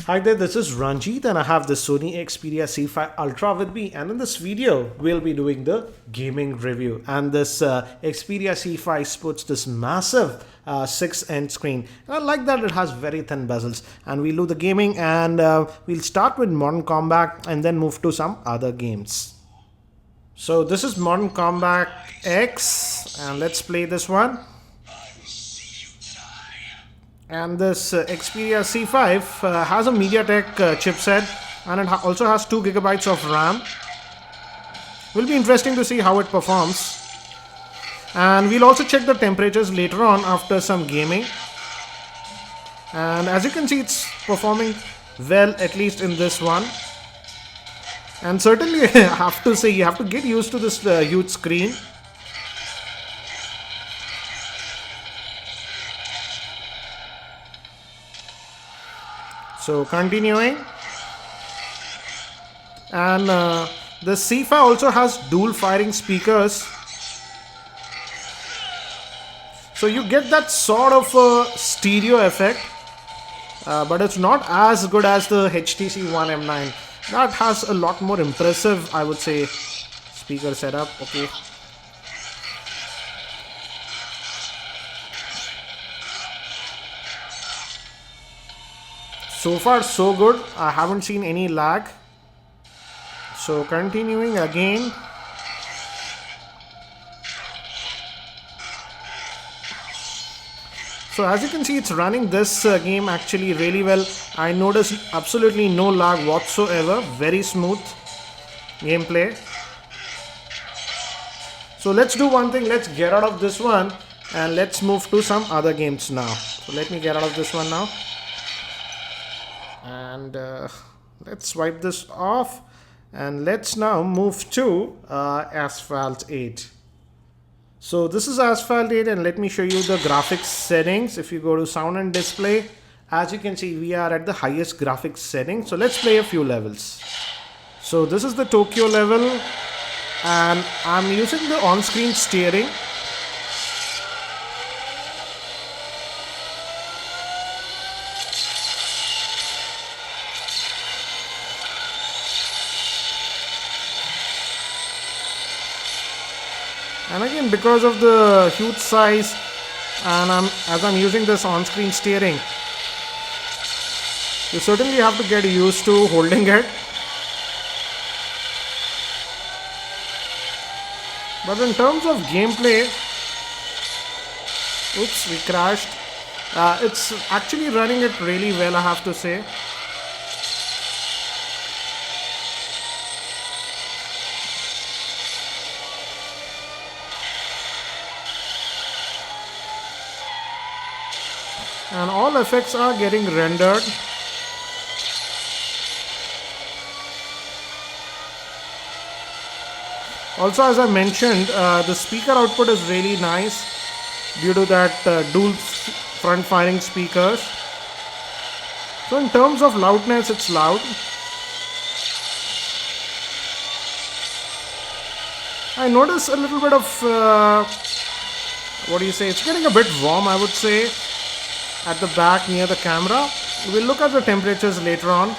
Hi there, this is Ranjit and I have the Sony Xperia C5 Ultra with me, and in this video we'll be doing the gaming review. And this Xperia C5 sports this massive 6-inch screen, and I like that it has very thin bezels. And we'll do the gaming, and we'll start with Modern Combat and then move to some other games. So this is Modern Combat X, and let's play this one. And this Xperia C5 has a MediaTek chipset, and it also has 2 gigabytes of RAM. Will be interesting to see how it performs. And we'll also check the temperatures later on after some gaming. And as you can see, it's performing well, at least in this one. And certainly I have to say, you have to get used to this huge screen. So continuing, and the C5 also has dual firing speakers, so you get that sort of stereo effect, but it's not as good as the HTC One M9. That has a lot more impressive, I would say, speaker setup. Okay. So far so good, I haven't seen any lag. So continuing again. So as you can see, it's running this game actually really well. I noticed absolutely no lag whatsoever, very smooth gameplay. So let's do one thing, let's get out of this one and let's move to some other games now. So let me get out of this one now. And let's swipe this off, and let's now move to Asphalt 8. So this is Asphalt 8, and let me show you the graphics settings. If you go to sound and display, as you can see, we are at the highest graphics setting. So let's play a few levels. So this is the Tokyo level, and I'm using the on-screen steering. And again, because of the huge size, and as I'm using this on-screen steering, you certainly have to get used to holding it. But in terms of gameplay, oops, we crashed. It's actually running it really well, I have to say. And all effects are getting rendered. Also, as I mentioned, the speaker output is really nice due to that dual front firing speakers. So in terms of loudness, it's loud. I notice a little bit of what do you say, it's getting a bit warm, I would say, at the back near the camera. We'll look at the temperatures later on,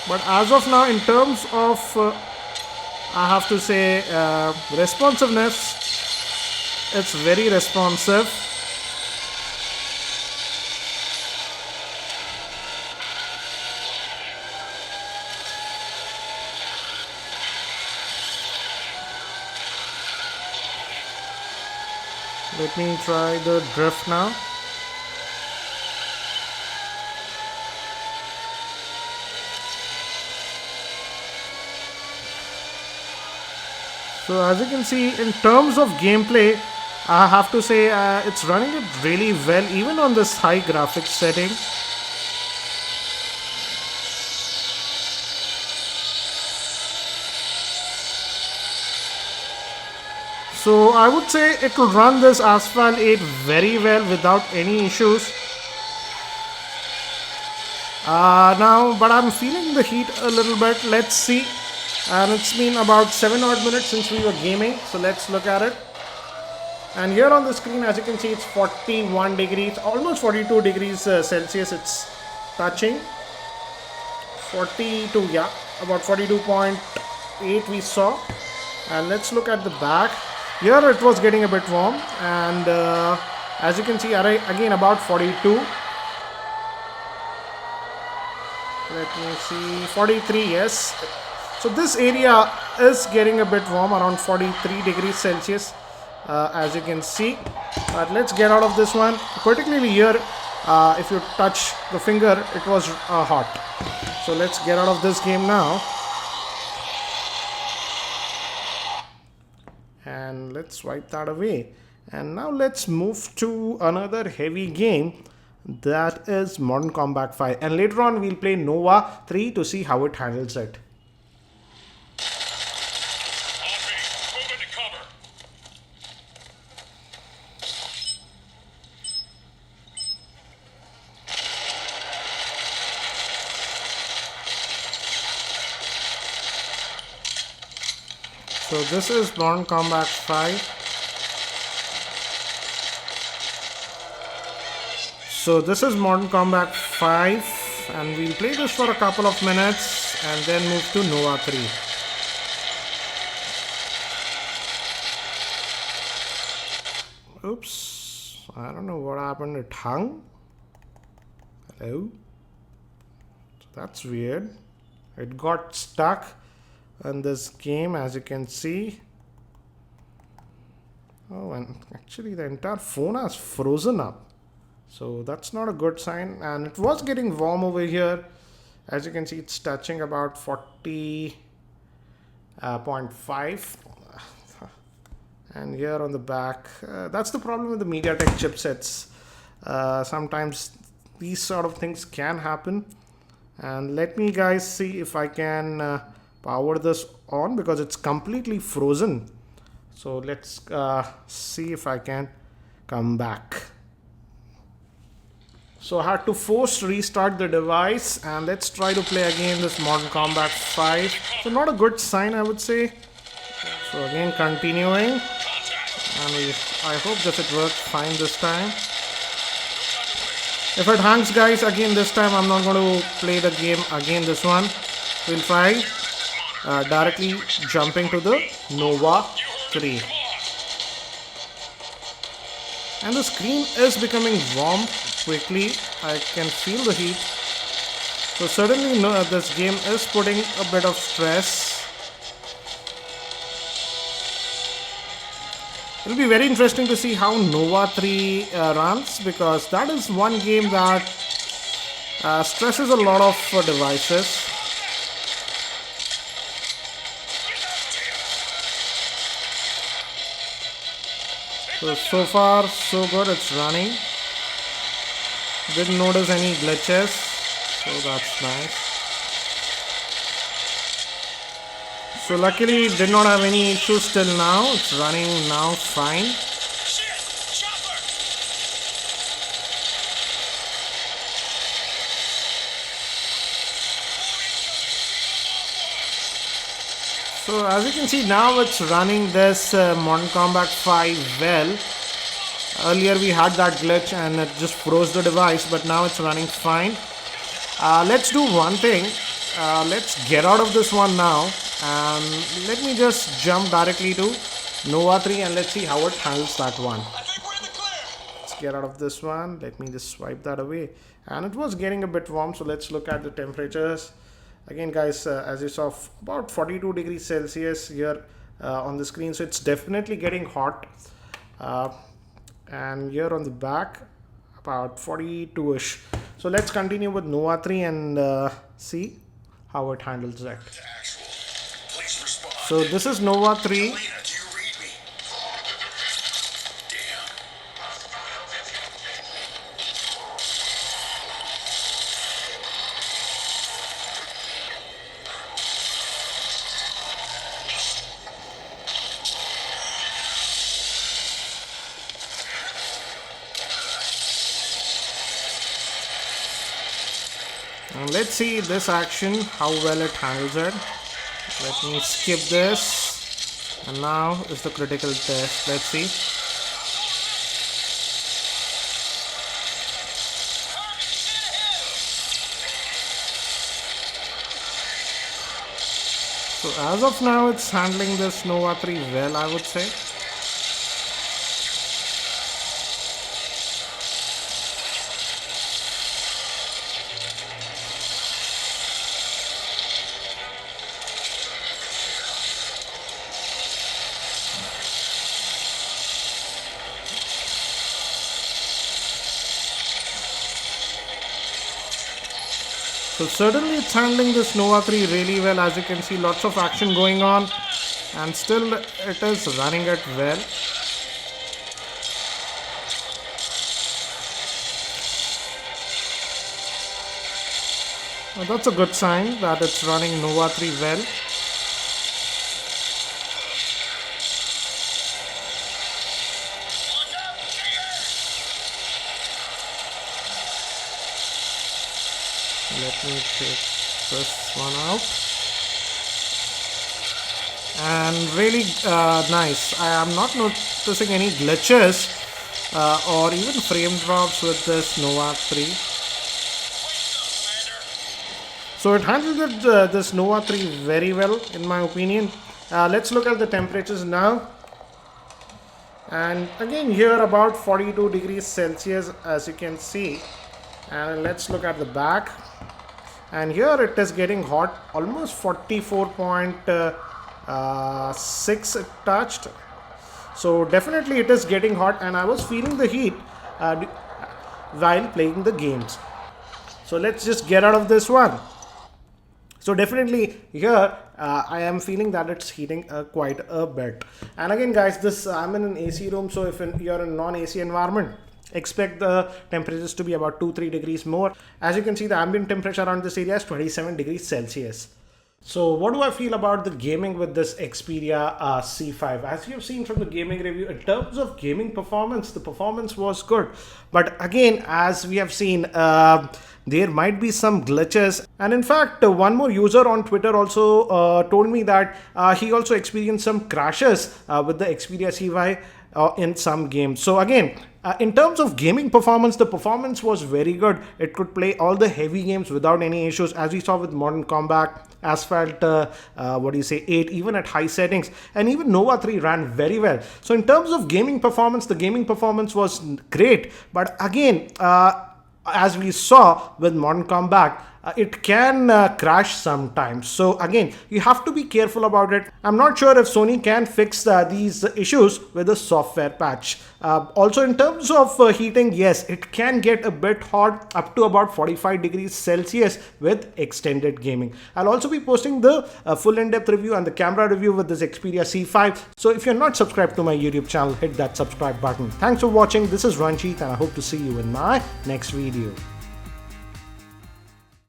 but as of now, in terms of I have to say responsiveness, it's very responsive. Let me try the drift now. So as you can see, in terms of gameplay, I have to say it's running it really well, even on this high graphics setting. So I would say it will run this Asphalt 8 very well without any issues. Now, but I'm feeling the heat a little bit. Let's see. And it's been about 7 odd minutes since we were gaming, so let's look at it. And here on the screen, as you can see, it's 41 degrees, almost 42 degrees Celsius. It's touching 42, yeah, about 42.8 we saw. And let's look at the back. Here it was getting a bit warm, and as you can see, again about 42. Let me see, 43, yes. So this area is getting a bit warm, around 43 degrees Celsius, as you can see. But let's get out of this one. Particularly here, if you touch the finger, it was hot. So let's get out of this game now. And let's wipe that away. And now let's move to another heavy game, that is Modern Combat 5. And later on we'll play Nova 3 to see how it handles it. So this is Modern Combat 5. So this is Modern Combat 5, and we'll play this for a couple of minutes and then move to Nova 3. Oops, I don't know what happened, it hung. Hello? So that's weird. It got stuck in this game, as you can see. Oh, and actually the entire phone has frozen up. So that's not a good sign, and it was getting warm over here. As you can see, it's touching about 40.5. And here on the back, that's the problem with the MediaTek chipsets. Sometimes these sort of things can happen. And let me guys see if I can power this on, because it's completely frozen. So let's see if I can come back. So I had to force restart the device, and let's try to play again this Modern Combat 5. So not a good sign, I would say. So again continuing, and I hope that it works fine this time. If it hangs guys, again this time I'm not going to play the game again, this one. We'll try directly jumping to the Nova 3. And the screen is becoming warm quickly. I can feel the heat. So certainly this game is putting a bit of stress. It'll be very interesting to see how Nova 3 runs, because that is one game that stresses a lot of devices. So far so good, it's running. Didn't notice any glitches, so that's nice. So luckily did not have any issues till now. It's running now fine. So as you can see, now it's running this Modern Combat 5 well. Earlier we had that glitch and it just froze the device, but now it's running fine. Let's do one thing. Let's get out of this one now, and let me just jump directly to Nova 3 and let's see how it handles that one. Let's get out of this one. Let me just swipe that away. And it was getting a bit warm, so let's look at the temperatures. Again guys, as you saw, about 42 degrees Celsius here on the screen, so it's definitely getting hot. And here on the back, about 42ish. So let's continue with Nova 3 and see how it handles that. So this is Nova 3. And let's see this action, how well it handles it. Let me skip this. And now is the critical test. Let's see. So as of now, it's handling this Nova 3 well, I would say. So certainly it's handling this Nova 3 really well. As you can see, lots of action going on, and still it is running it well. Well, that's a good sign that it's running Nova 3 well. Let me take this one out. And really nice. I am not noticing any glitches or even frame drops with this Nova 3. So it handled this Nova 3 very well in my opinion. Let's look at the temperatures now. And again here about 42 degrees Celsius as you can see. And let's look at the back. And here it is getting hot, almost 44.6 it touched. So definitely it is getting hot, and I was feeling the heat while playing the games. So let's just get out of this one. So definitely here I am feeling that it's heating quite a bit. And again guys, this I'm in an AC room, so if you're in a non-AC environment, expect the temperatures to be about 2-3 degrees more. As you can see, the ambient temperature around this area is 27 degrees Celsius. So what do I feel about the gaming with this Xperia C5? As you've seen from the gaming review, in terms of gaming performance, the performance was good. But again, as we have seen, there might be some glitches. And in fact, one more user on Twitter also told me that he also experienced some crashes with the Xperia C5 in some games. So again, in terms of gaming performance, the performance was very good. It could play all the heavy games without any issues, as we saw with Modern Combat, Asphalt, 8, even at high settings, and even Nova 3 ran very well. So in terms of gaming performance, the gaming performance was great. But again, as we saw with Modern Combat, it can crash sometimes. So again, you have to be careful about it. I'm not sure if Sony can fix these issues with a software patch. Also in terms of heating, yes, it can get a bit hot, up to about 45 degrees Celsius with extended gaming. I'll also be posting the full in-depth review and the camera review with this Xperia C5. So if you're not subscribed to my YouTube channel, hit that subscribe button. Thanks for watching. This is Ranjit, and I hope to see you in my next video.